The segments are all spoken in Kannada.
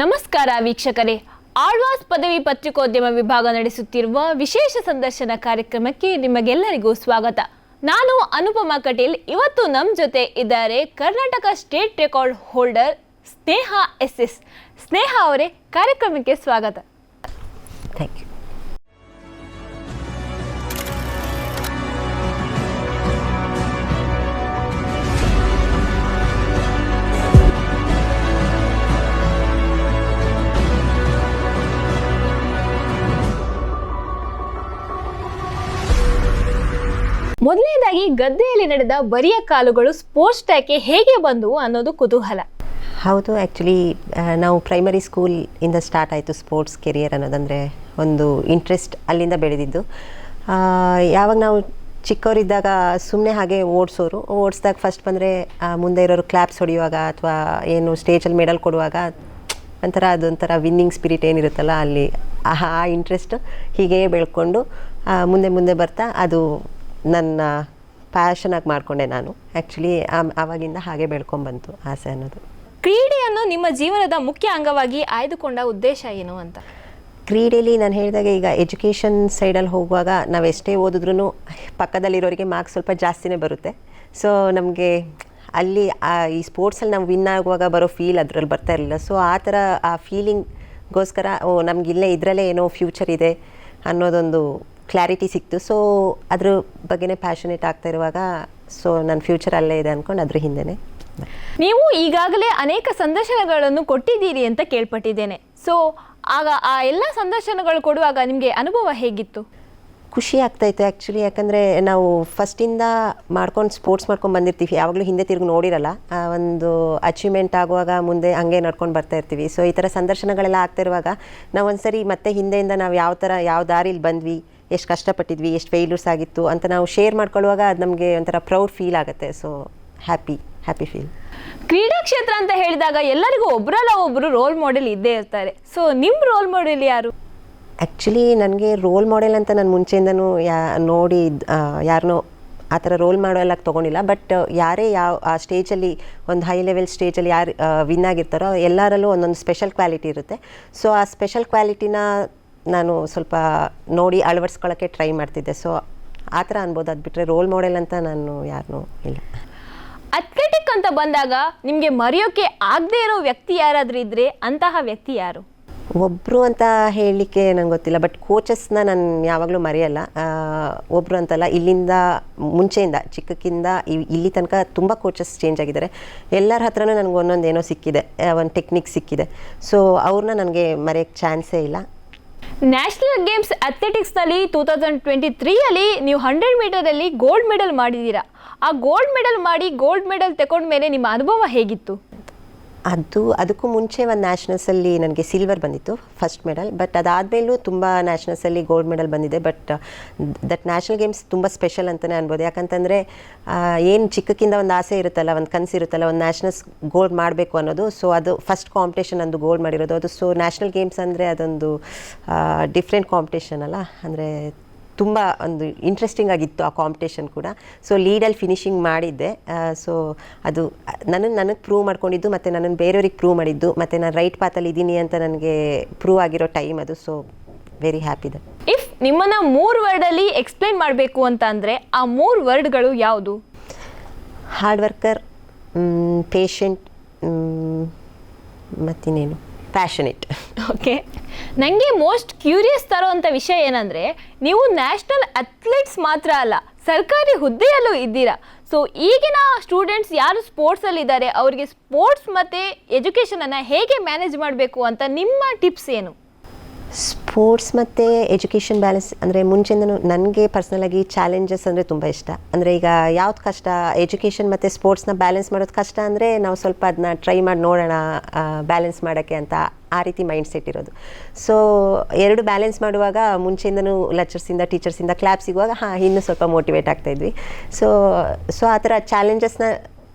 ನಮಸ್ಕಾರ ವೀಕ್ಷಕರೇ, ಆಳ್ವಾಸ್ ಪದವಿ ಪತ್ರಿಕೋದ್ಯಮ ವಿಭಾಗ ನಡೆಸುತ್ತಿರುವ ವಿಶೇಷ ಸಂದರ್ಶನ ಕಾರ್ಯಕ್ರಮಕ್ಕೆ ನಿಮಗೆಲ್ಲರಿಗೂ ಸ್ವಾಗತ. ನಾನು ಅನುಪಮಾ ಕಟೀಲ್. ಇವತ್ತು ನಮ್ಮ ಜೊತೆ ಇದ್ದಾರೆ Karnataka state record holder Sneha S. Sneha ಅವರೇ, ಕಾರ್ಯಕ್ರಮಕ್ಕೆ ಸ್ವಾಗತ. Thank you. ಮೊದಲನೇದಾಗಿ, ಗದ್ದೆಯಲ್ಲಿ ನಡೆದ ಬರಿಯ ಕಾಲುಗಳು ಸ್ಪೋರ್ಟ್ಸ್ ಟ್ರ್ಯಾಕ್ಗೆ ಹೇಗೆ ಬಂದವು ಅನ್ನೋದು ಕುತೂಹಲ. ಹೌದು, ಆ್ಯಕ್ಚುಲಿ ನಾವು ಪ್ರೈಮರಿ ಸ್ಕೂಲ್ ಇಂದ ಸ್ಟಾರ್ಟ್ ಆಯಿತು ಸ್ಪೋರ್ಟ್ಸ್ ಕೆರಿಯರ್ ಅನ್ನೋದಂದರೆ ಒಂದು ಇಂಟ್ರೆಸ್ಟ್ ಅಲ್ಲಿಂದ ಬೆಳೆದಿದ್ದು. ಯಾವಾಗ ನಾವು ಚಿಕ್ಕವರಿದ್ದಾಗ ಸುಮ್ಮನೆ ಹಾಗೆ ಓಡಿಸ್ದಾಗ ಫಸ್ಟ್ ಬಂದರೆ ಮುಂದೆ ಇರೋರು ಕ್ಲಾಪ್ಸ್ ಹೊಡೆಯುವಾಗ ಅಥವಾ ಏನು ಸ್ಟೇಜಲ್ಲಿ ಮೆಡಲ್ ಕೊಡುವಾಗ ಅದೊಂಥರ ವಿನ್ನಿಂಗ್ ಸ್ಪಿರಿಟ್ ಏನಿರುತ್ತಲ್ಲ, ಅಲ್ಲಿ ಆ ಇಂಟ್ರೆಸ್ಟ್ ಹೀಗೆ ಬೆಳ್ಕೊಂಡು ಮುಂದೆ ಬರ್ತಾ ಅದು ನನ್ನ ಪ್ಯಾಷನಾಗಿ ಮಾಡಿಕೊಂಡೆ ನಾನು. ಆ್ಯಕ್ಚುಲಿ ಆವಾಗಿಂದ ಹಾಗೆ ಬೆಳ್ಕೊಂಡ್ಬಂತು ಆಸೆ ಅನ್ನೋದು. ಕ್ರೀಡೆಯನ್ನು ನಿಮ್ಮ ಜೀವನದ ಮುಖ್ಯ ಅಂಗವಾಗಿ ಆಯ್ದುಕೊಂಡ ಉದ್ದೇಶ ಏನು ಅಂತ? ಕ್ರೀಡೆಯಲ್ಲಿ ನಾನು ಹೇಳಿದಾಗ, ಈಗ ಎಜುಕೇಷನ್ ಸೈಡಲ್ಲಿ ಹೋಗುವಾಗ ನಾವು ಎಷ್ಟೇ ಓದಿದ್ರೂ ಪಕ್ಕದಲ್ಲಿರೋರಿಗೆ ಮಾರ್ಕ್ಸ್ ಸ್ವಲ್ಪ ಜಾಸ್ತಿನೇ ಬರುತ್ತೆ. ಸೊ ನಮಗೆ ಅಲ್ಲಿ ಈ ಸ್ಪೋರ್ಟ್ಸಲ್ಲಿ ನಾವು ವಿನ್ ಆಗುವಾಗ ಬರೋ ಫೀಲ್ ಅದರಲ್ಲಿ ಬರ್ತಾ ಇರಲಿಲ್ಲ. ಸೊ ಆ ಥರ ಆ ಫೀಲಿಂಗ್ಗೋಸ್ಕರ ನಮಗಿಲ್ಲೇ ಇದರಲ್ಲೇ ಏನೋ ಫ್ಯೂಚರ್ ಇದೆ ಅನ್ನೋದೊಂದು ಕ್ಲಾರಿಟಿ ಸಿಕ್ತು. ಸೊ ಅದ್ರ ಬಗ್ಗೆನೇ ಪ್ಯಾಷನೇಟ್ ಆಗ್ತಾ ಇರುವಾಗ ನನ್ನ ಫ್ಯೂಚರ್ ಅಲ್ಲೇ ಇದೆ ಅಂದ್ಕೊಂಡು ಅದ್ರ ಹಿಂದೆನೇ. ನೀವು ಈಗಾಗಲೇ ಅನೇಕ ಸಂದರ್ಶನಗಳನ್ನು ಕೊಟ್ಟಿದ್ದೀರಿ ಅಂತ ಕೇಳ್ಪಟ್ಟಿದ್ದೇನೆ. ಸೊ ಆಗ ಆ ಎಲ್ಲ ಸಂದರ್ಶನಗಳು ಕೊಡುವಾಗ ನಿಮಗೆ ಅನುಭವ ಹೇಗಿತ್ತು? ಖುಷಿ ಆಗ್ತಾಯಿತ್ತು ಆ್ಯಕ್ಚುಲಿ. ಯಾಕಂದರೆ ನಾವು ಫಸ್ಟಿಂದ ಸ್ಪೋರ್ಟ್ಸ್ ಮಾಡ್ಕೊಂಡು ಬಂದಿರ್ತೀವಿ, ಯಾವಾಗಲೂ ಹಿಂದೆ ತಿರುಗಿ ನೋಡಿರಲ್ಲ. ಒಂದು ಅಚೀವ್ಮೆಂಟ್ ಆಗುವಾಗ ಮುಂದೆ ಹಂಗೆ ನಡ್ಕೊಂಡು ಬರ್ತಾ ಇರ್ತೀವಿ. ಸೊ ಈ ಥರ ಸಂದರ್ಶನಗಳೆಲ್ಲ ಆಗ್ತಿರುವಾಗ ನಾವು ಒಂದ್ಸರಿ ಮತ್ತೆ ಹಿಂದೆಯಿಂದ ನಾವು ಯಾವ ದಾರಿಲಿ ಬಂದ್ವಿ, ಎಷ್ಟು ಕಷ್ಟಪಟ್ಟಿದ್ವಿ, ಎಷ್ಟು ಫೇಲ್ಯೂರ್ಸ್ ಆಗಿತ್ತು ಅಂತ ನಾವು ಶೇರ್ ಮಾಡ್ಕೊಳ್ಳುವಾಗ ಅದು ನಮಗೆ ಒಂಥರ ಪ್ರೌಡ್ ಫೀಲ್ ಆಗುತ್ತೆ. So happy feel. ಕ್ರೀಡಾ ಕ್ಷೇತ್ರ ಅಂತ ಹೇಳಿದಾಗ ಎಲ್ಲರಿಗೂ ಒಬ್ಬರಲ್ಲ ಒಬ್ಬರು ರೋಲ್ ಮಾಡೆಲ್ ಇದ್ದೇ ಇರ್ತಾರೆ. ಸೊ ನಿಮ್ಮ ರೋಲ್ ಮಾಡೆಲ್ ಯಾರು? ಆ್ಯಕ್ಚುಲಿ ನನಗೆ ರೋಲ್ ಮಾಡೆಲ್ ಅಂತ ನಾನು ಮುಂಚೆಯಿಂದನೂ ನೋಡಿ ಯಾರನ್ನೋ ಆ ಥರ ರೋಲ್ ಮಾಡೆಲಾಗಿ ತೊಗೊಂಡಿಲ್ಲ. ಬಟ್ ಯಾರೇ ಆ ಸ್ಟೇಜಲ್ಲಿ ಒಂದು ಹೈ ಲೆವೆಲ್ ಸ್ಟೇಜಲ್ಲಿ ಯಾರು ವಿನ್ ಆಗಿರ್ತಾರೋ ಎಲ್ಲರಲ್ಲೂ ಒಂದೊಂದು ಸ್ಪೆಷಲ್ ಕ್ವಾಲಿಟಿ ಇರುತ್ತೆ. ಸೊ ಆ ಸ್ಪೆಷಲ್ ಕ್ವಾಲಿಟಿನ ನಾನು ಸ್ವಲ್ಪ ನೋಡಿ ಅಳವಡಿಸ್ಕೊಳ್ಳೋಕ್ಕೆ ಟ್ರೈ ಮಾಡ್ತಿದ್ದೆ. ಸೊ ಆ ಥರ ಅನ್ಬೋದು. ಅದು ಬಿಟ್ಟರೆ ರೋಲ್ ಮಾಡೆಲ್ ಅಂತ ನಾನು ಯಾರನ್ನೂ ಇಲ್ಲ. ಅಥ್ಲೆಟಿಕ್ ಅಂತ ಬಂದಾಗ ನಿಮಗೆ ಮರೆಯೋಕ್ಕೆ ಆಗದೇ ಇರೋ ವ್ಯಕ್ತಿ ಯಾರಾದರೂ ಇದ್ದರೆ ಅಂತಹ ವ್ಯಕ್ತಿ ಯಾರು? ಒಬ್ಬರು ಅಂತ ಹೇಳಲಿಕ್ಕೆ ನಂಗೆ ಗೊತ್ತಿಲ್ಲ. ಬಟ್ ಕೋಚಸ್ನ ನಾನು ಯಾವಾಗಲೂ ಮರೆಯಲ್ಲ. ಒಬ್ಬರು ಅಂತಲ್ಲ, ಇಲ್ಲಿಂದ ಮುಂಚೆಯಿಂದ ಚಿಕ್ಕಕ್ಕಿಂದ ಇಲ್ಲಿ ತನಕ ತುಂಬ ಕೋಚಸ್ ಚೇಂಜ್ ಆಗಿದ್ದಾರೆ. ಎಲ್ಲರ ಹತ್ರನೂ ನನಗೆ ಒಂದೊಂದೇನೋ ಸಿಕ್ಕಿದೆ, ಒಂದು ಟೆಕ್ನಿಕ್ ಸಿಕ್ಕಿದೆ. ಸೊ ಅವ್ರನ್ನ ನನಗೆ ಮರೆಯೋಕ್ಕೆ ಚಾನ್ಸೇ ಇಲ್ಲ. ನ್ಯಾಷನಲ್ ಗೇಮ್ಸ್ ಅಥ್ಲೆಟಿಕ್ಸ್ನಲ್ಲಿ 2023 ನೀವು 100 ಮೀಟರಲ್ಲಿ ಗೋಲ್ಡ್ ಮೆಡಲ್ ಮಾಡಿದ್ದೀರಾ. ಆ ಗೋಲ್ಡ್ ಮೆಡಲ್ ತಗೊಂಡ ಮೇಲೆ ನಿಮ್ಮ ಅನುಭವ ಹೇಗಿತ್ತು? ಅದಕ್ಕೂ ಮುಂಚೆ ಒಂದು ನ್ಯಾಷನಲ್ಸಲ್ಲಿ ನನಗೆ ಸಿಲ್ವರ್ ಬಂದಿತ್ತು, ಫಸ್ಟ್ ಮೆಡಲ್. ಬಟ್ ಅದಾದಮೇಲೂ ತುಂಬ ನ್ಯಾಷನಲ್ಸಲ್ಲಿ ಗೋಲ್ಡ್ ಮೆಡಲ್ ಬಂದಿದೆ. ಬಟ್ ದಟ್ ನ್ಯಾಷನಲ್ ಗೇಮ್ಸ್ ತುಂಬ ಸ್ಪೆಷಲ್ ಅಂತಲೇ ಅನ್ಬೋದು. ಯಾಕಂತಂದರೆ ಏನು ಚಿಕ್ಕಕ್ಕಿಂದ ಒಂದು ಆಸೆ ಇರುತ್ತಲ್ಲ, ಒಂದು ಕನಸಿರುತ್ತಲ್ಲ, ಒಂದು ನ್ಯಾಷನಲ್ಸ್ ಗೋಲ್ಡ್ ಮಾಡಬೇಕು ಅನ್ನೋದು. ಸೊ ಅದು ಫಸ್ಟ್ ಕಾಂಪಿಟೇಷನ್ ಅಂದು ಗೋಲ್ಡ್ ಮಾಡಿರೋದು ಅದು. ಸೊ ನ್ಯಾಷನಲ್ ಗೇಮ್ಸ್ ಅಂದರೆ ಅದೊಂದು ಡಿಫ್ರೆಂಟ್ ಕಾಂಪಿಟೇಷನ್ ಅಲ್ಲ, ಅಂದರೆ ತುಂಬ ಒಂದು ಇಂಟ್ರೆಸ್ಟಿಂಗ್ ಆಗಿತ್ತು ಆ ಕಾಂಪಿಟೇಷನ್ ಕೂಡ. ಸೊ ಲೀಡಲ್ಲಿ ಫಿನಿಶಿಂಗ್ ಮಾಡಿದ್ದೆ. ಸೊ ಅದು ನನಗೆ ಪ್ರೂವ್ ಮಾಡ್ಕೊಂಡಿದ್ದು, ಮತ್ತು ನನ್ನನ್ನು ಬೇರೆಯವ್ರಿಗೆ ಪ್ರೂವ್ ಮಾಡಿದ್ದು, ಮತ್ತು ನಾನು ರೈಟ್ ಪಾತಲ್ಲಿ ಇದ್ದೀನಿ ಅಂತ ನನಗೆ ಪ್ರೂವ್ ಆಗಿರೋ ಟೈಮ್ ಅದು. ಸೊ ವೆರಿ ಹ್ಯಾಪಿ ಇದೆ. ಇಫ್ ನಿಮ್ಮನ್ನು 3 ವರ್ಡಲ್ಲಿ ಎಕ್ಸ್ಪ್ಲೈನ್ ಮಾಡಬೇಕು ಅಂತ ಅಂದರೆ ಆ 3 ವರ್ಡ್ಗಳು ಯಾವುದು? ಹಾರ್ಡ್ ವರ್ಕರ್, ಪೇಷಂಟ್, ಮತ್ತಿನ್ನೇನು, ಪ್ಯಾಷನೇಟ್. ಓಕೆ. ನನಗೆ ಮೋಸ್ಟ್ ಕ್ಯೂರಿಯಸ್ ತರೋವಂಥ ವಿಷಯ ಏನಂದರೆ, ನೀವು ನ್ಯಾಷನಲ್ ಅಥ್ಲೆಟ್ಸ್ ಮಾತ್ರ ಅಲ್ಲ, ಸರ್ಕಾರಿ ಹುದ್ದೆಯಲ್ಲೂ ಇದ್ದೀರಾ. ಸೊ ಈಗಿನ ಸ್ಟೂಡೆಂಟ್ಸ್ ಯಾರು ಸ್ಪೋರ್ಟ್ಸಲ್ಲಿದ್ದಾರೆ ಅವರಿಗೆ ಸ್ಪೋರ್ಟ್ಸ್ ಮತ್ತು ಎಜುಕೇಷನನ್ನು ಹೇಗೆ ಮ್ಯಾನೇಜ್ ಮಾಡಬೇಕು ಅಂತ ನಿಮ್ಮ ಟಿಪ್ಸ್ ಏನು? ಸ್ಪೋರ್ಟ್ಸ್ ಮತ್ತು ಎಜುಕೇಷನ್ ಬ್ಯಾಲೆನ್ಸ್ ಅಂದರೆ ಮುಂಚೆಯಿಂದನೂ ನನಗೆ ಪರ್ಸ್ನಲಾಗಿ ಚಾಲೆಂಜಸ್ ಅಂದರೆ ತುಂಬ ಇಷ್ಟ. ಅಂದರೆ ಈಗ ಯಾವ್ದು ಕಷ್ಟ, ಎಜುಕೇಷನ್ ಮತ್ತು ಸ್ಪೋರ್ಟ್ಸ್ನ ಬ್ಯಾಲೆನ್ಸ್ ಮಾಡೋದು ಕಷ್ಟ ಅಂದರೆ ನಾವು ಸ್ವಲ್ಪ ಅದನ್ನ ಟ್ರೈ ಮಾಡಿ ನೋಡೋಣ ಬ್ಯಾಲೆನ್ಸ್ ಮಾಡೋಕ್ಕೆ ಅಂತ, ಆ ರೀತಿ ಮೈಂಡ್ ಸೆಟ್ ಇರೋದು. ಸೊ ಎರಡು ಬ್ಯಾಲೆನ್ಸ್ ಮಾಡುವಾಗ ಮುಂಚೆಯಿಂದನೂ ಲೆಕ್ಚರ್ಸಿಂದ ಟೀಚರ್ಸಿಂದ ಕ್ಲಾಪ್ ಸಿಗುವಾಗ ಇನ್ನೂ ಸ್ವಲ್ಪ ಮೋಟಿವೇಟ್ ಆಗ್ತಾಯಿದ್ವಿ. ಸೊ ಆ ಥರ ಚಾಲೆಂಜಸ್ನ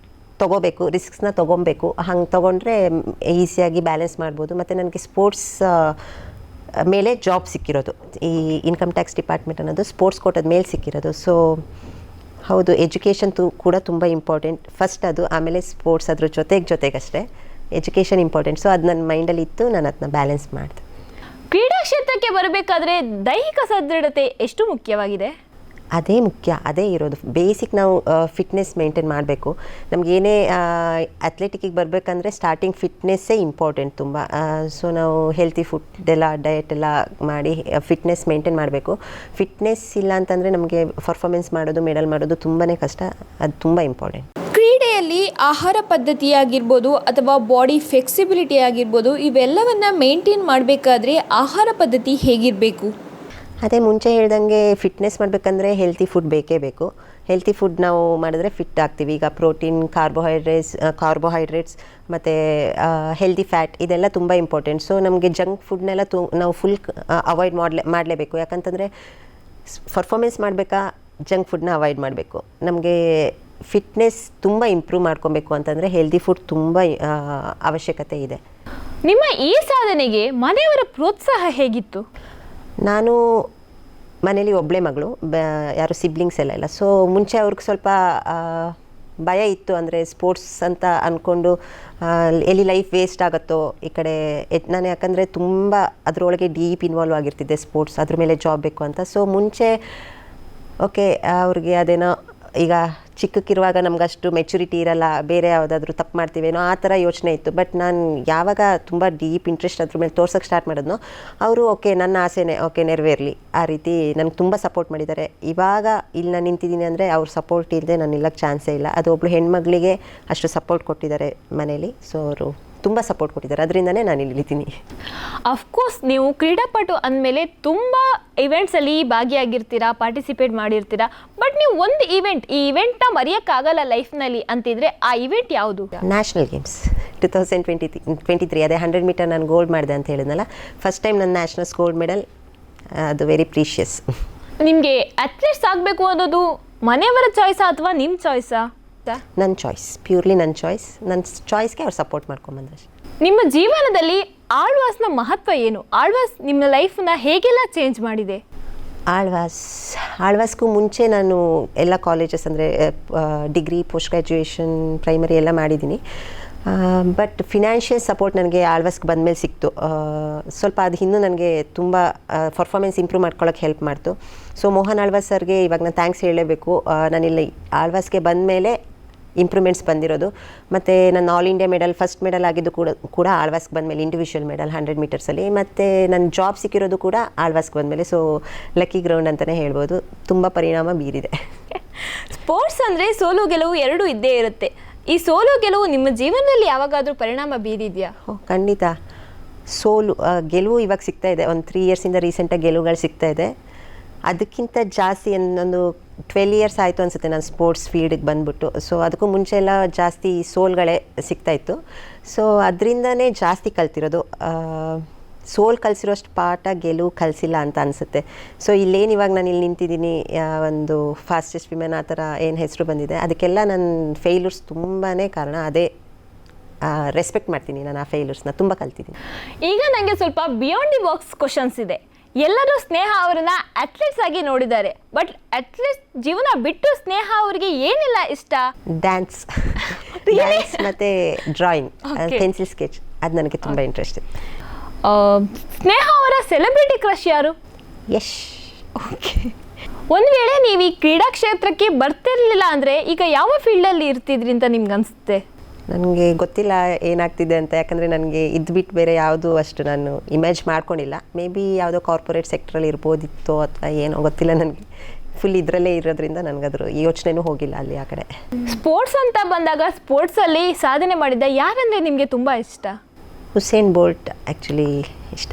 ತೊಗೋಬೇಕು, ರಿಸ್ಕ್ಸ್ನ ತೊಗೊಬೇಕು. ಹಂಗೆ ತೊಗೊಂಡ್ರೆ ಈಸಿಯಾಗಿ ಬ್ಯಾಲೆನ್ಸ್ ಮಾಡ್ಬೋದು. ಮತ್ತು ನನಗೆ ಸ್ಪೋರ್ಟ್ಸ್ ಮೇಲೆ ಜಾಬ್ ಸಿಕ್ಕಿರೋದು, ಈ ಇನ್ಕಮ್ ಟ್ಯಾಕ್ಸ್ ಡಿಪಾರ್ಟ್ಮೆಂಟ್ ಅನ್ನೋದು ಸ್ಪೋರ್ಟ್ಸ್ ಕೋಟದ ಮೇಲೆ ಸಿಕ್ಕಿರೋದು. ಸೊ ಹೌದು, ಎಜುಕೇಷನ್ ಕೂಡ ತುಂಬ ಇಂಪಾರ್ಟೆಂಟ್. ಫಸ್ಟ್ ಅದು, ಆಮೇಲೆ ಸ್ಪೋರ್ಟ್ಸ್ ಅದ್ರ ಜೊತೆಗಷ್ಟೇ. Education important. ಸೊ ಅದು ನನ್ನ ಮೈಂಡಲ್ಲಿ ಇತ್ತು, ನಾನು ಅದನ್ನ ಬ್ಯಾಲೆನ್ಸ್ ಮಾಡಿದೆ. ಕ್ರೀಡಾ ಕ್ಷೇತ್ರಕ್ಕೆ ಬರಬೇಕಾದ್ರೆ ದೈಹಿಕ ಸದೃಢತೆ ಎಷ್ಟು ಮುಖ್ಯವಾಗಿದೆ? ಅದೇ ಮುಖ್ಯ, ಅದೇ ಇರೋದು ಬೇಸಿಕ್. ನಾವು ಫಿಟ್ನೆಸ್ ಮೇಂಟೈನ್ ಮಾಡಬೇಕು. ನಮಗೇನೇ ಅಥ್ಲೆಟಿಕ್ಕಿಗೆ ಬರಬೇಕಂದ್ರೆ ಸ್ಟಾರ್ಟಿಂಗ್ ಫಿಟ್ನೆಸ್ಸೇ ಇಂಪಾರ್ಟೆಂಟ್ ತುಂಬ. ಸೊ ನಾವು ಹೆಲ್ತಿ ಫುಡ್ ಎಲ್ಲ ಡಯಟ್ ಎಲ್ಲ ಮಾಡಿ ಫಿಟ್ನೆಸ್ ಮೇಂಟೈನ್ ಮಾಡಬೇಕು. ಫಿಟ್ನೆಸ್ ಇಲ್ಲ ಅಂತಂದರೆ ನಮಗೆ ಪರ್ಫಾರ್ಮೆನ್ಸ್ ಮಾಡೋದು, ಮೆಡಲ್ ಮಾಡೋದು ತುಂಬಾ ಕಷ್ಟ. ಅದು ತುಂಬ ಇಂಪಾರ್ಟೆಂಟ್. ಕ್ರೀಡೆಯಲ್ಲಿ ಆಹಾರ ಪದ್ಧತಿ ಆಗಿರ್ಬೋದು ಅಥವಾ ಬಾಡಿ ಫ್ಲೆಕ್ಸಿಬಿಲಿಟಿ ಆಗಿರ್ಬೋದು, ಇವೆಲ್ಲವನ್ನು ಮೇಂಟೈನ್ ಮಾಡಬೇಕಾದ್ರೆ ಆಹಾರ ಪದ್ಧತಿ ಹೇಗಿರಬೇಕು? ಅದೇ ಮುಂಚೆ ಹೇಳ್ದಂಗೆ ಫಿಟ್ನೆಸ್ ಮಾಡಬೇಕಂದ್ರೆ ಹೆಲ್ತಿ ಫುಡ್ ಬೇಕೇ ಬೇಕು. ಹೆಲ್ತಿ ಫುಡ್ ನಾವು ಮಾಡಿದ್ರೆ ಫಿಟ್ ಆಗ್ತೀವಿ. ಈಗ ಪ್ರೋಟೀನ್, ಕಾರ್ಬೋಹೈಡ್ರೇಟ್ಸ್ ಮತ್ತು ಹೆಲ್ದಿ ಫ್ಯಾಟ್ ಇದೆಲ್ಲ ತುಂಬ ಇಂಪಾರ್ಟೆಂಟ್. ಸೊ ನಮಗೆ ಜಂಕ್ ಫುಡ್ನೆಲ್ಲ ನಾವು ಫುಲ್ ಅವಾಯ್ಡ್ ಮಾಡಲೇಬೇಕು. ಯಾಕಂತಂದರೆ ಪರ್ಫಾರ್ಮೆನ್ಸ್ ಮಾಡಬೇಕಾ, ಜಂಕ್ ಫುಡ್ನ ಅವಾಯ್ಡ್ ಮಾಡಬೇಕು. ನಮಗೆ ಫಿಟ್ನೆಸ್ ತುಂಬ ಇಂಪ್ರೂವ್ ಮಾಡ್ಕೊಬೇಕು ಅಂತಂದರೆ ಹೆಲ್ದಿ ಫುಡ್ ತುಂಬ ಅವಶ್ಯಕತೆ ಇದೆ. ನಿಮ್ಮ ಈ ಸಾಧನೆಗೆ ಮನೆಯವರ ಪ್ರೋತ್ಸಾಹ ಹೇಗಿತ್ತು? ನಾನು ಮನೇಲಿ ಒಬ್ಬಳೇ ಮಗಳು, ಯಾರು ಸಿಬ್ಲಿಂಗ್ಸ್ ಎಲ್ಲ ಇಲ್ಲ. ಸೊ ಮುಂಚೆ ಅವ್ರಿಗೆ ಸ್ವಲ್ಪ ಭಯ ಇತ್ತು. ಅಂದರೆ ಸ್ಪೋರ್ಟ್ಸ್ ಅಂತ ಅಂದ್ಕೊಂಡು ಎಲ್ಲಿ ಲೈಫ್ ವೇಸ್ಟ್ ಆಗುತ್ತೋ ಈ ಕಡೆ ನಾನು, ಯಾಕಂದರೆ ತುಂಬ ಅದರೊಳಗೆ ಡೀಪ್ ಇನ್ವಾಲ್ವ್ ಆಗಿರ್ತಿದ್ದೆ ಸ್ಪೋರ್ಟ್ಸ್, ಅದ್ರ ಮೇಲೆ ಜಾಬ್ ಬೇಕು ಅಂತ. ಸೊ ಮುಂಚೆ ಓಕೆ ಅವ್ರಿಗೆ ಅದೇನೋ ಈಗ ಚಿಕ್ಕಕ್ಕಿರುವಾಗ ನಮಗಷ್ಟು ಮೆಚುರಿಟಿ ಇರಲ್ಲ, ಬೇರೆ ಯಾವುದಾದ್ರೂ ತಪ್ಪು ಮಾಡ್ತೀವೇನೋ ಆ ಥರ ಯೋಚನೆ ಇತ್ತು. ಬಟ್ ನಾನು ಯಾವಾಗ ತುಂಬ ಡೀಪ್ ಇಂಟ್ರೆಸ್ಟ್ ಅದ್ರ ಮೇಲೆ ತೋರ್ಸೋಕ್ಕೆ ಸ್ಟಾರ್ಟ್ ಮಾಡಿದ್ನೋ ಅವರು ಓಕೆ ನನ್ನ ಆಸೆನೇ ಓಕೆ ನೆರವೇರಲಿ ಆ ರೀತಿ ನನಗೆ ತುಂಬ ಸಪೋರ್ಟ್ ಮಾಡಿದ್ದಾರೆ. ಇವಾಗ ಇಲ್ಲಿ ನಾನು ನಿಂತಿದ್ದೀನಿ ಅಂದರೆ ಅವ್ರ ಸಪೋರ್ಟ್ ಇಲ್ಲದೆ ನಾನು ನಿಲ್ಲಕ್ಕೆ ಚಾನ್ಸೇ ಇಲ್ಲ. ಅದು ಒಬ್ಬಳು ಹೆಣ್ಮಗಳಿಗೆ ಅಷ್ಟು ಸಪೋರ್ಟ್ ಕೊಟ್ಟಿದ್ದಾರೆ ಮನೇಲಿ. ಸೊ ಅವರು ತುಂಬ ಸಪೋರ್ಟ್ ಕೊಟ್ಟಿದ್ದಾರೆ, ಅದರಿಂದನೇ ನಾನು ಇಲ್ಲಿ ನಿಲ್ತೀನಿ. ಅಫ್ಕೋರ್ಸ್ ನೀವು ಕ್ರೀಡಾಪಟು ಅಂದಮೇಲೆ ತುಂಬ ಇವೆಂಟ್ಸಲ್ಲಿ ಭಾಗಿಯಾಗಿರ್ತೀರಾ, ಪಾರ್ಟಿಸಿಪೇಟ್ ಮಾಡಿರ್ತೀರಾ. ಬಟ್ ನೀವು ಒಂದು ಈ ಇವೆಂಟ್ನ ಮರೆಯೋಕ್ಕಾಗಲ್ಲ ಲೈಫ್ನಲ್ಲಿ ಅಂತಿದ್ರೆ ಆ ಇವೆಂಟ್ ಯಾವುದು? National games 2023. ಅದೇ 100 ಮೀಟರ್ ನಾನು ಗೋಲ್ಡ್ ಮಾಡಿದೆ ಅಂತ ಹೇಳಿದ್ನಲ್ಲ, ಫಸ್ಟ್ ಟೈಮ್ ನನ್ನ ನ್ಯಾಷನಲ್ಸ್ ಗೋಲ್ಡ್ ಮೆಡಲ್. ಅದು ವೆರಿ ಪ್ರೀಷಿಯಸ್. ನಿಮಗೆ ಅಥ್ಲೆಟ್ಸ್ ಆಗಬೇಕು ಅನ್ನೋದು ಮನೆಯವರ ಚಾಯ್ಸಾ ಅಥವಾ ನಿಮ್ಮ ಚಾಯ್ಸಾ? ನನ್ನ ಚಾಯ್ಸ್, ಪ್ಯೂರ್ಲಿ ನನ್ನ ಚಾಯ್ಸ್. ನನ್ನ ಚಾಯ್ಸ್ಗೆ ಅವ್ರು ಸಪೋರ್ಟ್ ಮಾಡ್ಕೊಂಬಂದ್ರೆ. ನಿಮ್ಮ ಜೀವನದಲ್ಲಿ ಆಳ್ವಾಸ್ನ ಮಹತ್ವ ಏನು? ಆಳ್ವಾಸ್ ನಿಮ್ಮ ಲೈಫ್ನ ಹೇಗೆಲ್ಲ ಚೇಂಜ್ ಮಾಡಿದೆ? ಆಳ್ವಾಸ್ಗೂ ಮುಂಚೆ ನಾನು ಎಲ್ಲ ಕಾಲೇಜಸ್ ಅಂದರೆ ಡಿಗ್ರಿ, ಪೋಸ್ಟ್ ಗ್ರ್ಯಾಜುಯೇಷನ್, ಪ್ರೈಮರಿ ಎಲ್ಲ ಮಾಡಿದ್ದೀನಿ. ಬಟ್ ಫಿನಾನ್ಷಿಯಲ್ ಸಪೋರ್ಟ್ ನನಗೆ ಆಳ್ವಾಸ್ಗೆ ಬಂದಮೇಲೆ ಸಿಕ್ತು. ಸ್ವಲ್ಪ ಅದು ಇನ್ನೂ ನನಗೆ ತುಂಬ ಪರ್ಫಾರ್ಮೆನ್ಸ್ ಇಂಪ್ರೂವ್ ಮಾಡ್ಕೊಳ್ಳೋಕೆ ಹೆಲ್ಪ್ ಮಾಡ್ತು. ಸೊ ಮೋಹನ್ ಆಳ್ವಾಸ್ ಸರ್ಗೆ ಇವಾಗ ನಾನು ಥ್ಯಾಂಕ್ಸ್ ಹೇಳಲೇಬೇಕು. ನಾನಿಲ್ಲಿ ಆಳ್ವಾಸ್ಗೆ ಬಂದಮೇಲೆ ಇಂಪ್ರೂವ್ಮೆಂಟ್ಸ್ ಬಂದಿರೋದು. ಮತ್ತು ನನ್ನ all India medal, first medal ಆಗಿದ್ದು ಕೂಡ ಆಳ್ವಾಸ್ಗೆ ಬಂದಮೇಲೆ, ಇಂಡಿವಿಜುವಲ್ ಮೆಡಲ್ 100 ಮೀಟರ್ಸಲ್ಲಿ. ಮತ್ತು ನನ್ನ ಜಾಬ್ ಸಿಕ್ಕಿರೋದು ಕೂಡ ಆಳ್ವಾಸ್ಗೆ ಬಂದಮೇಲೆ. ಸೊ ಲಕ್ಕಿ ಗ್ರೌಂಡ್ ಅಂತಲೇ ಹೇಳ್ಬೋದು. ತುಂಬ ಪರಿಣಾಮ ಬೀರಿದೆ. ಸ್ಪೋರ್ಟ್ಸ್ ಅಂದರೆ ಸೋಲು ಗೆಲುವು ಎರಡೂ ಇದ್ದೇ ಇರುತ್ತೆ. ಈ ಸೋಲು ಗೆಲುವು ನಿಮ್ಮ ಜೀವನದಲ್ಲಿ ಯಾವಾಗಾದರೂ ಪರಿಣಾಮ ಬೀರಿದೆಯಾ? ಖಂಡಿತ. ಗೆಲುವು ಇವಾಗ ಸಿಗ್ತಾ ಇದೆ. ಒಂದು 3 ಇಯರ್ಸಿಂದ ರೀಸೆಂಟಾಗಿ ಗೆಲುವುಗಳು ಸಿಗ್ತಾ ಇದೆ. ಅದಕ್ಕಿಂತ ಜಾಸ್ತಿ ಒಂದು 12 ಇಯರ್ಸ್ ಆಯಿತು ಅನಿಸುತ್ತೆ ನಾನು ಸ್ಪೋರ್ಟ್ಸ್ ಫೀಲ್ಡಿಗೆ ಬಂದುಬಿಟ್ಟು. ಸೊ ಅದಕ್ಕೂ ಮುಂಚೆ ಎಲ್ಲ ಜಾಸ್ತಿ ಸೋಲ್ಗಳೇ ಸಿಗ್ತಾಯಿತ್ತು. ಸೊ ಅದರಿಂದನೇ ಜಾಸ್ತಿ ಕಲ್ತಿರೋದು. ಸೋಲ್ ಕಲಿಸಿರೋಷ್ಟು ಪಾಠ ಗೆಲುವು ಕಲಿಸಿಲ್ಲ ಅಂತ ಅನಿಸುತ್ತೆ. ಸೊ ಇಲ್ಲೇನು ಇವಾಗ ನಾನು ಇಲ್ಲಿ ನಿಂತಿದ್ದೀನಿ, ಒಂದು ಫಾಸ್ಟೆಸ್ಟ್ ವಿಮೆನ್ ಆ ಥರ ಏನು ಹೆಸರು ಬಂದಿದೆ, ಅದಕ್ಕೆಲ್ಲ ನನ್ನ ಫೇಲ್ಯೂರ್ಸ್ ತುಂಬಾ ಕಾರಣ. ಅದೇ ರೆಸ್ಪೆಕ್ಟ್ ಮಾಡ್ತೀನಿ ನಾನು ಆ ಫೇಲ್ಯೂರ್ಸ್ನ, ತುಂಬ ಕಲ್ತಿದ್ದೀನಿ. ಈಗ ನನಗೆ ಸ್ವಲ್ಪ ಬಿಯಾಂಡ್ ದಿ ಬಾಕ್ಸ್ ಕ್ವಶನ್ಸ್ ಇದೆ. ಎಲ್ಲರೂ ಸ್ನೇಹ ಅವರನ್ನ ಅಥ್ಲೆಟ್ಸ್ ಆಗಿ ನೋಡಿದ್ದಾರೆ. ಬಟ್ ಅಥ್ಲೆಟ್ಸ್ ಜೀವನ ಬಿಟ್ಟು ಸ್ನೇಹ ಅವರಿಗೆ ಏನೆಲ್ಲ ಇಷ್ಟ? ಡ್ಯಾನ್ಸ್ ಮತ್ತು ಡ್ರಾಯಿಂಗ್, ಪೆನ್ಸಿಲ್ ಸ್ಕೆಚ್, ಅದು ನನಗೆ ತುಂಬ ಇಂಟ್ರೆಸ್ಟ್ ಇದೆ. ಸ್ನೇಹ ಅವರ ಸೆಲೆಬ್ರಿಟಿ ಕ್ರಶ್ ಯಾರು? ಯಶ್. ಓಕೆ. ಒಂದು ವೇಳೆ ನೀವು ಈ ಕ್ರೀಡಾ ಕ್ಷೇತ್ರಕ್ಕೆ ಬರ್ತಿರ್ಲಿಲ್ಲ ಅಂದರೆ ಈಗ ಯಾವ ಫೀಲ್ಡಲ್ಲಿ ಇರ್ತಿದ್ರಿ ಅಂತ ನಿಮ್ಗೆ ಅನಿಸುತ್ತೆ? ನನಗೆ ಗೊತ್ತಿಲ್ಲ ಏನಾಗ್ತಿದೆ ಅಂತ. ಯಾಕಂದರೆ ನನಗೆ ಇದು ಬಿಟ್ಟು ಬೇರೆ ಯಾವುದೂ ಅಷ್ಟು ನಾನು ಇಮೇಜ್ ಮಾಡ್ಕೊಂಡಿಲ್ಲ. ಮೇ ಬಿ ಯಾವುದೋ ಕಾರ್ಪೊರೇಟ್ ಸೆಕ್ಟ್ರಲ್ಲಿ ಇರ್ಬೋದಿತ್ತೋ ಅಥವಾ ಏನೋ ಗೊತ್ತಿಲ್ಲ. ನನಗೆ ಫುಲ್ ಇದರಲ್ಲೇ ಇರೋದ್ರಿಂದ ನನಗದ್ರ ಯೋಚನೆನೂ ಹೋಗಿಲ್ಲ ಅಲ್ಲಿ ಆ ಕಡೆ. ಸ್ಪೋರ್ಟ್ಸ್ ಅಂತ ಬಂದಾಗ ಸ್ಪೋರ್ಟ್ಸಲ್ಲಿ ಸಾಧನೆ ಮಾಡಿದ ಯಾರಂದರೆ ನಿಮಗೆ ತುಂಬ ಇಷ್ಟ? ಹುಸೇನ್ ಬೋಲ್ಟ್ ಆ್ಯಕ್ಚುಲಿ ಇಷ್ಟ.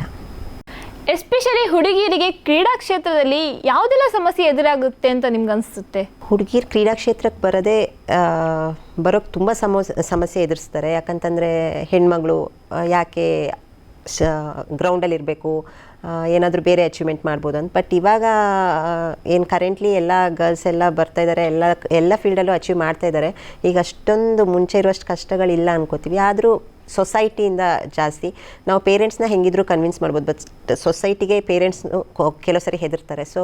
ಎಸ್ಪೆಷಲಿ ಹುಡುಗಿಯರಿಗೆ ಕ್ರೀಡಾ ಕ್ಷೇತ್ರದಲ್ಲಿ ಯಾವುದೆಲ್ಲ ಸಮಸ್ಯೆ ಎದುರಾಗುತ್ತೆ ಅಂತ ನಿಮ್ಗೆ ಅನಿಸುತ್ತೆ? ಹುಡುಗಿರು ಕ್ರೀಡಾ ಕ್ಷೇತ್ರಕ್ಕೆ ಬರೋಕ್ಕೆ ತುಂಬ ಸಮಸ್ಯೆ ಎದುರಿಸ್ತಾರೆ. ಯಾಕಂತಂದರೆ ಹೆಣ್ಮಗಳು ಯಾಕೆ ಗ್ರೌಂಡಲ್ಲಿ ಇರಬೇಕು, ಏನಾದರೂ ಬೇರೆ ಅಚೀವ್ಮೆಂಟ್ ಮಾಡ್ಬೋದು ಅಂತ. ಬಟ್ ಇವಾಗ ಏನು ಕರೆಂಟ್ಲಿ ಎಲ್ಲ ಗರ್ಲ್ಸ್ ಎಲ್ಲ ಬರ್ತಾಯಿದ್ದಾರೆ, ಎಲ್ಲ ಫೀಲ್ಡಲ್ಲೂ ಅಚೀವ್ ಮಾಡ್ತಾಯಿದ್ದಾರೆ. ಈಗ ಅಷ್ಟೊಂದು ಮುಂಚೆ ಇರುವಷ್ಟು ಕಷ್ಟಗಳಿಲ್ಲ ಅನ್ಕೋತೀವಿ. ಆದರೂ ಸೊಸೈಟಿಯಿಂದ ಜಾಸ್ತಿ. ನಾವು ಪೇರೆಂಟ್ಸ್ನ ಹೆಂಗಿದ್ರು ಕನ್ವಿನ್ಸ್ ಮಾಡ್ಬೋದು, ಬಟ್ ಸೊಸೈಟಿಗೆ ಪೇರೆಂಟ್ಸ್ನು ಕೆಲವು ಸರಿ ಹೆದರ್ತಾರೆ. ಸೊ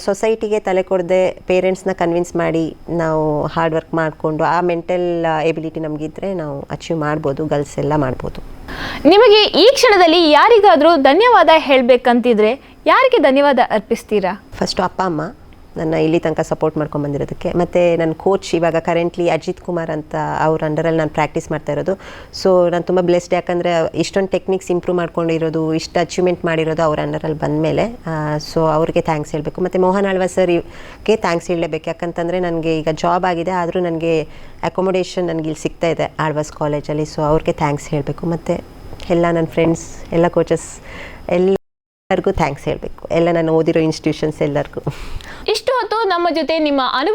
ಸೊಸೈಟಿಗೆ ತಲೆ ಕೊಡದೆ ಪೇರೆಂಟ್ಸ್ನ ಕನ್ವಿನ್ಸ್ ಮಾಡಿ ನಾವು ಹಾರ್ಡ್ ವರ್ಕ್ ಮಾಡಿಕೊಂಡು ಆ ಮೆಂಟಲ್ ಎಬಿಲಿಟಿ ನಮಗಿದ್ರೆ ನಾವು ಅಚೀವ್ ಮಾಡ್ಬೋದು, ಗರ್ಲ್ಸ್ ಎಲ್ಲ ಮಾಡ್ಬೋದು. ನಿಮಗೆ ಈ ಕ್ಷಣದಲ್ಲಿ ಯಾರಿಗಾದರೂ ಧನ್ಯವಾದ ಹೇಳಬೇಕಂತಿದ್ರೆ ಯಾರಿಗೆ ಧನ್ಯವಾದ ಅರ್ಪಿಸ್ತೀರಾ? ಫಸ್ಟು ಅಪ್ಪ ಅಮ್ಮ ನನ್ನ ಇಲ್ಲಿ ತನಕ ಸಪೋರ್ಟ್ ಮಾಡ್ಕೊಂಡು ಬಂದಿರೋದಕ್ಕೆ, ಮತ್ತು ನನ್ನ ಕೋಚ್ ಇವಾಗ ಕರೆಂಟ್ಲಿ ಅಜಿತ್ ಕುಮಾರ್ ಅಂತ ಅವ್ರ ಅಂಡರಲ್ಲಿ ನಾನು ಪ್ರಾಕ್ಟೀಸ್ ಮಾಡ್ತಾ ಇರೋದು. ಸೊ ನಾನು ತುಂಬ ಬ್ಲೆಸ್ಡ್, ಯಾಕಂದರೆ ಇಷ್ಟೊಂದು ಟೆಕ್ನಿಕ್ಸ್ ಇಂಪ್ರೂವ್ ಮಾಡ್ಕೊಂಡಿರೋದು, ಇಷ್ಟು ಅಚೀವ್ಮೆಂಟ್ ಮಾಡಿರೋದು ಅವ್ರ ಅಂಡರಲ್ಲಿ ಬಂದಮೇಲೆ. ಸೊ ಅವ್ರಿಗೆ ಥ್ಯಾಂಕ್ಸ್ ಹೇಳಬೇಕು. ಮತ್ತು ಮೋಹನ್ ಆಳ್ವಾ ಸರ್ಗೆ ಥ್ಯಾಂಕ್ಸ್ ಹೇಳಲೇಬೇಕು, ಯಾಕಂತಂದರೆ ನನಗೆ ಈಗ ಜಾಬ್ ಆಗಿದೆ, ಆದರೂ ನನಗೆ ಅಕೊಮೊಡೇಷನ್ ನನಗೆ ಇಲ್ಲಿ ಸಿಗ್ತಾ ಇದೆ ಆಳ್ವಾಸ್ ಕಾಲೇಜಲ್ಲಿ. ಸೊ ಅವ್ರಿಗೆ ಥ್ಯಾಂಕ್ಸ್ ಹೇಳಬೇಕು. ಮತ್ತು ಎಲ್ಲ ನನ್ನ ಫ್ರೆಂಡ್ಸ್, ಎಲ್ಲ ಕೋಚಸ್ ಎಲ್ಲರಿಗೂ ಥ್ಯಾಂಕ್ಸ್ ಹೇಳಬೇಕು, ಎಲ್ಲ ನಾನು ಓದಿರೋ ಇನ್ಸ್ಟಿಟ್ಯೂಷನ್ಸ್ ಎಲ್ಲರಿಗೂ. ಇಷ್ಟು ಹೊತ್ತು ನಮ್ಮ ಜೊತೆ ನಿಮ್ಮ